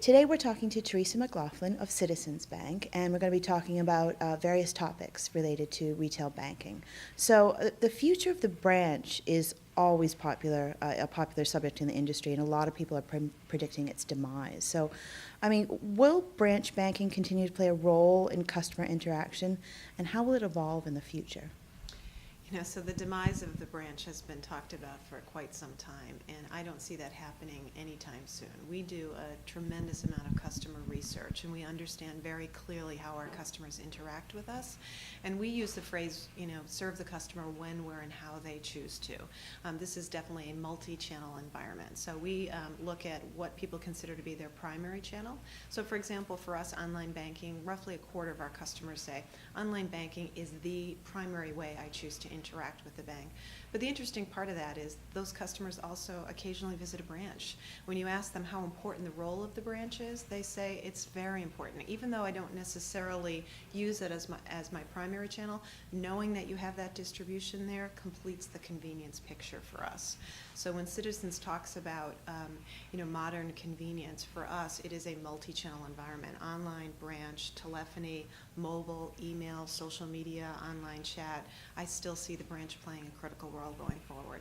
Today we're talking to Theresa McLaughlin of Citizens Bank, and we're going to be talking about various topics related to retail banking. So the future of the branch is always a popular subject in the industry, and a lot of people are predicting its demise. So, I mean, will branch banking continue to play a role in customer interaction, and how will it evolve in the future? So the demise of the branch has been talked about for quite some time, and I don't see that happening anytime soon. We do a tremendous amount of customer research, and we understand very clearly how our customers interact with us. And we use the phrase, serve the customer when, where, and how they choose to. This is definitely a multi-channel environment. So we look at what people consider to be their primary channel. So for example, for us, online banking, roughly a quarter of our customers say, online banking is the primary way I choose to interact with the bank. But the interesting part of that is those customers also occasionally visit a branch. When you ask them how important the role of the branch is, they say it's very important. Even though I don't necessarily use it as my primary channel, knowing that you have that distribution there completes the convenience picture for us. So when Citizens talks about modern convenience, for us it is a multi-channel environment: online, branch, telephony, mobile, email, social media, online chat. I still see the branch playing a critical role going forward.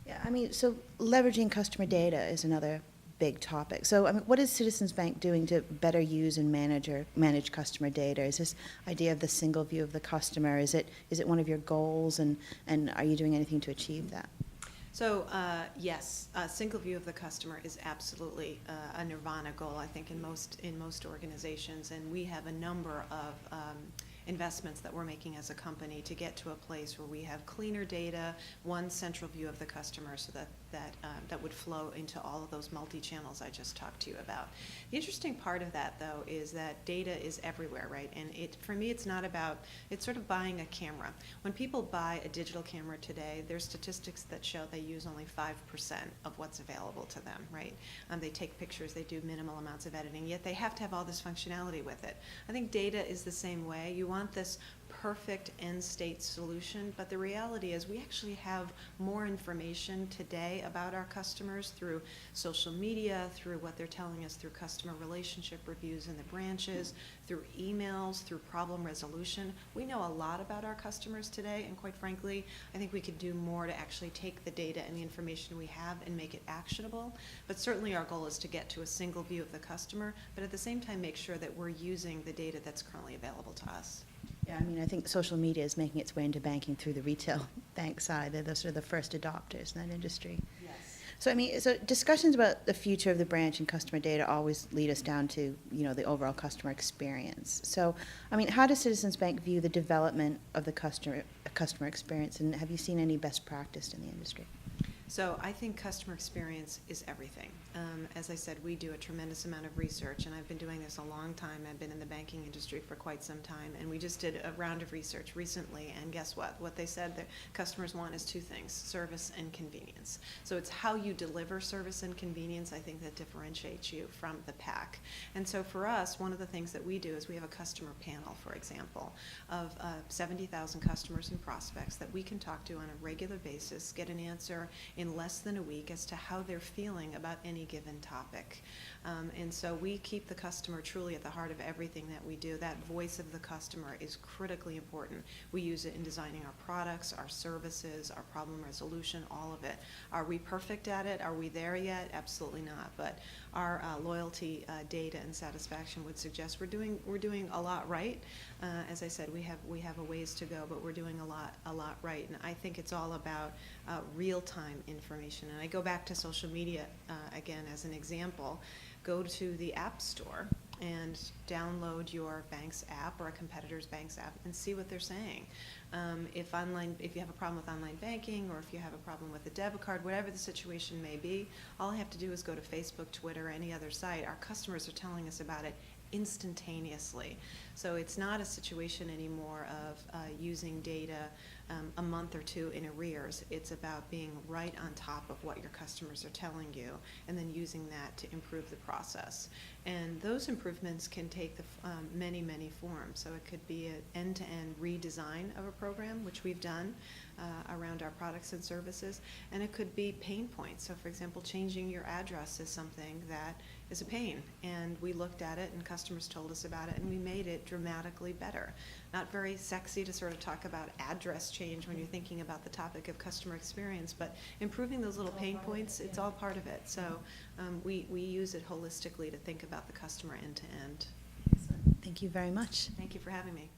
Yeah, I mean, so leveraging customer data is another big topic. So, I mean, what is Citizens Bank doing to better use and manage customer data? Is this idea of the single view of the customer, is it one of your goals, and are you doing anything to achieve that? So yes, a single view of the customer is absolutely a nirvana goal, I think, in most organizations, and we have a number of investments that we're making as a company to get to a place where we have cleaner data, one central view of the customer, so that would flow into all of those multi-channels I just talked to you about. The interesting part of that, though, is that data is everywhere, right? And for me, it's sort of buying a camera. When people buy a digital camera today, there's statistics that show they use only 5% of what's available to them, right? They take pictures, they do minimal amounts of editing, yet they have to have all this functionality with it. I think data is the same way. You want this perfect end state solution, but the reality is we actually have more information today about our customers through social media, through what they're telling us through customer relationship reviews in the branches, through emails, through problem resolution. We know a lot about our customers today, and quite frankly, I think we could do more to actually take the data and the information we have and make it actionable. But certainly our goal is to get to a single view of the customer, but at the same time make sure that we're using the data that's currently available to us. Yeah, I mean, I think social media is making its way into banking through the retail bank side. They're sort of the first adopters in that industry. Yes. So, I mean, so discussions about the future of the branch and customer data always lead us down to, the overall customer experience. So, I mean, how does Citizens Bank view the development of the customer experience, and have you seen any best practice in the industry? So I think customer experience is everything. As I said, we do a tremendous amount of research, and I've been doing this a long time. I've been in the banking industry for quite some time, and we just did a round of research recently, and guess what? What they said that customers want is two things: service and convenience. So it's how you deliver service and convenience, I think, that differentiates you from the pack. And so for us, one of the things that we do is we have a customer panel, for example, of 70,000 customers and prospects that we can talk to on a regular basis, get an answer in less than a week as to how they're feeling about any given topic. And so we keep the customer truly at the heart of everything that we do. That voice of the customer is critically important. We use it in designing our products, our services, our problem resolution, all of it. Are we perfect at it? Are we there yet? Absolutely not. But our loyalty data and satisfaction would suggest we're doing a lot right. As I said, we have a ways to go, but we're doing a lot right. And I think it's all about real-time information. And I go back to social media again as an example. Go to the App Store and download your bank's app or a competitor's bank's app and see what they're saying. If you have a problem with online banking, or if you have a problem with a debit card, whatever the situation may be, all I have to do is go to Facebook, Twitter, or any other site. Our customers are telling us about it instantaneously. So it's not a situation anymore of using data a month or two in arrears. It's about being right on top of what your customers are telling you and then using that to improve the process. And those improvements can take many, many forms. So it could be an end-to-end redesign of a program, which we've done around our products and services, and it could be pain points. So for example, changing your address is something that is a pain. And we looked at it, and customers told us about it, and we made it dramatically better. Not very sexy to sort of talk about address change when you're thinking about the topic of customer experience, but improving those little pain points, it's all part of it. So we use it holistically to think about the customer end to end. Thank you very much. Thank you for having me.